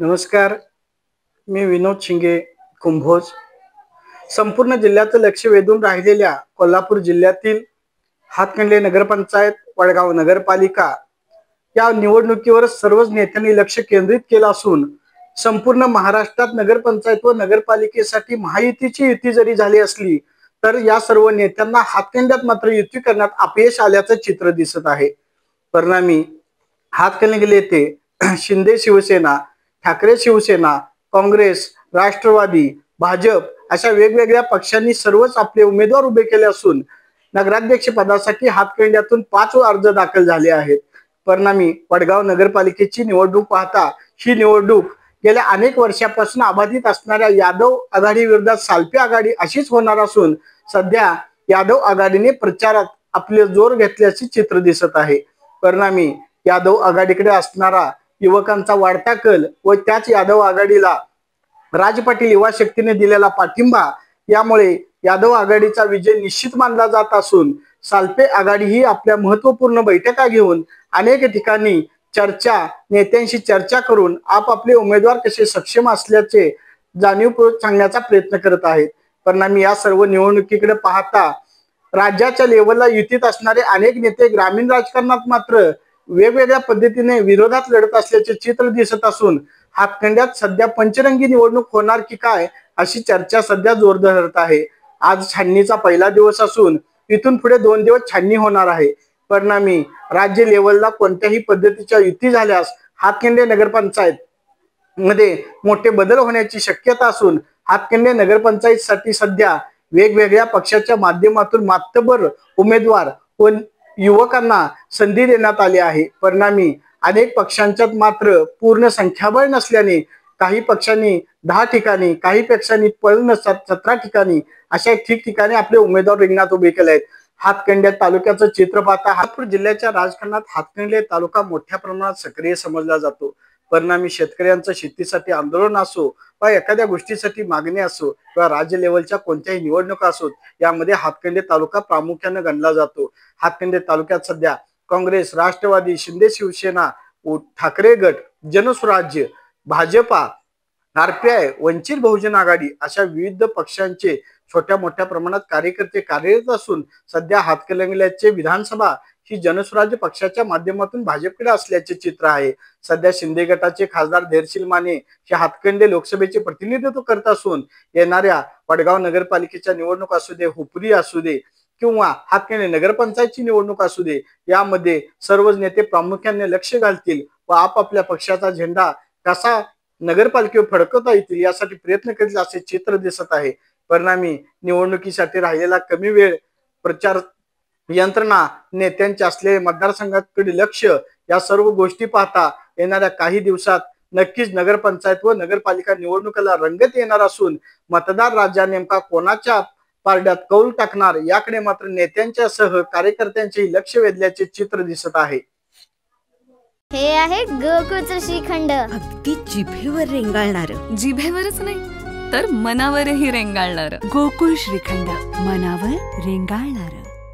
नमस्कार. मी विनोद शिंगे, कुंभोज. संपूर्ण जिल्ह्याचं लक्ष वेधून राहिलेल्या कोल्हापूर जिल्ह्यातील हातकणंगले नगरपंचायत, वडगाव नगरपालिका या निवडणुकीवर सर्वच नेत्यांनी लक्ष केंद्रित केलं असून संपूर्ण महाराष्ट्रात नगरपंचायत व नगरपालिकेसाठी महायुतीची युती जरी झाली असली तर या सर्व नेत्यांना हातकणंगल्यात मात्र युती करण्यात अपयश आल्याचं चित्र दिसत आहे. परिणामी हातकणंगले येथे शिंदे शिवसेना, ठाकरे शिवसेना, काँग्रेस, राष्ट्रवादी, भाजप अशा वेगवेगळ्या पक्षांनी सर्वच आपले उमेदवार उभे केले असून नगराध्यक्ष पदासाठी हातकणंगल्यातून 5 अर्ज दाखल झाले आहेत. परिणामी वडगाव नगरपालिकेची निवडणूक पाहता ही निवडणूक गेल्या अनेक वर्षापासून अबाधित असणाऱ्या यादव आघाडी विरोधात सालपी आघाडी अशीच होणार असून सध्या यादव आघाडीने प्रचारात आपले जोर घेतल्याचे चित्र दिसत आहे. परिणामी यादव आघाडीकडे असणारा युवकांचा वाढता कल व त्याच यादव आघाडीला राज पाटील युवा शक्तीने दिलेला पाठिंबा यामुळे यादव आघाडीचा विजय निश्चित मानला जात असून सालपे आघाडी ही आपल्या महत्त्वपूर्ण बैठका घेऊन अनेक ठिकाणी नेत्यांशी चर्चा करून आपापले उमेदवार कसे सक्षम असल्याचे जाणीवपूर्वक सांगण्याचा प्रयत्न करत आहेत. परिणामी या सर्व निवडणुकीकडे पाहता राज्याच्या लेवलला युतीत असणारे अनेक नेते ग्रामीण राजकारणात मात्र वेगवेगळ्या पद्धतीने विरोधात लढत असल्याचे चित्र दिसत असून हातकणंगल्यात सध्या पंचरंगी निवडणूक होणार की काय अशी चर्चा सध्या जोर धरत आहे. आज छाननीचा पहिला दिवस असून इथून पुढे 2 दिवस छाननी होणार आहे. परिणामी राज्य लेवलला कोणत्याही पद्धतीच्या युती झाल्यास हातकणंगले नगरपंचायत मध्ये मोठे बदल होण्याची शक्यता असून हातकणंगले नगरपंचायतीसाठी सध्या वेगवेगळ्या पक्षाच्या माध्यमातून मातबर उमेदवार व युवकांना संधी देण्यात आली आहे. परिणामी अनेक पक्षांच्यात मात्र पूर्ण संख्याबळ नसल्याने काही पक्षांनी 10 ठिकाणी, काही पक्षांनी 17 ठिकाणी अशा ठिकठिकाणी आपले उमेदवार रिंगणात उभे केले आहेत. हातकणंगले तालुक्याचं चित्र पाहता नागपूर जिल्ह्याच्या राजकारणात हातकणंगले तालुका मोठ्या प्रमाणात सक्रिय समजला जातो. परिणामी शेतकऱ्यांचं शेतीसाठी आंदोलन असो वा एखाद्या गोष्टीसाठी मागणी असो किंवा राज्य लेवलच्या कोणत्याही निवडणुका असोत यामध्ये हातकणंगले तालुका प्रामुख्याने गणला जातो. हातकणंगले तालुक्यात सध्या काँग्रेस, राष्ट्रवादी, शिंदे शिवसेना, ठाकरे गट, जनस्वराज्य, भाजपा, आरपीआय, वंचित बहुजन आघाडी अशा विविध पक्षांचे छोट्या मोठ्या प्रमाणात कार्यकर्ते कार्यरत असून सध्या हातकणंगल्याचे विधानसभा ही जनस्वराज्य पक्षाच्या माध्यमातून भाजपकडे असल्याचे चित्र आहे. सध्या शिंदे गटाचे खासदार धैर्यशील माने हे हातकणंगले लोकसभेचे प्रतिनिधित्व करत असून येणाऱ्या वडगाव नगरपालिकेच्या निवडणूक असू दे, हुपरी असू दे किंवा हातकणंगले नगरपंचायतची निवडणूक असू दे यामध्ये सर्वच नेते प्रामुख्याने लक्ष घालतील व आपापल्या पक्षाचा झेंडा कसा नगरपालिकेवर फडकवता येतील यासाठी प्रयत्न करतील असे चित्र दिसत आहे. परिणामी निवडणुकीसाठी राहिलेला कमी वेळ, प्रचार यंत्रणा, नेत्यांचे असलेले मतदारसंघाकडे लक्ष या सर्व गोष्टी पाहता येणाऱ्या काही दिवसात नक्कीच नगरपंचायत व नगरपालिका निवडणुकीला रंगत येणार असून मतदार राजा नेमका कोणाच्या पारड्यात कौल टाकणार याकडे मात्र नेत्यांच्या सह कार्यकर्त्यांचे लक्ष वेधल्याचे चित्र दिसत आहे. हे आहे गोकुळचं श्रीखंड, अगदी जिभेवर रेंगाळणार. जिभेवरच नाही तर मनावरही रेंगाळणार. गोकुळ श्रीखंड, मनावर रेंगाळणार.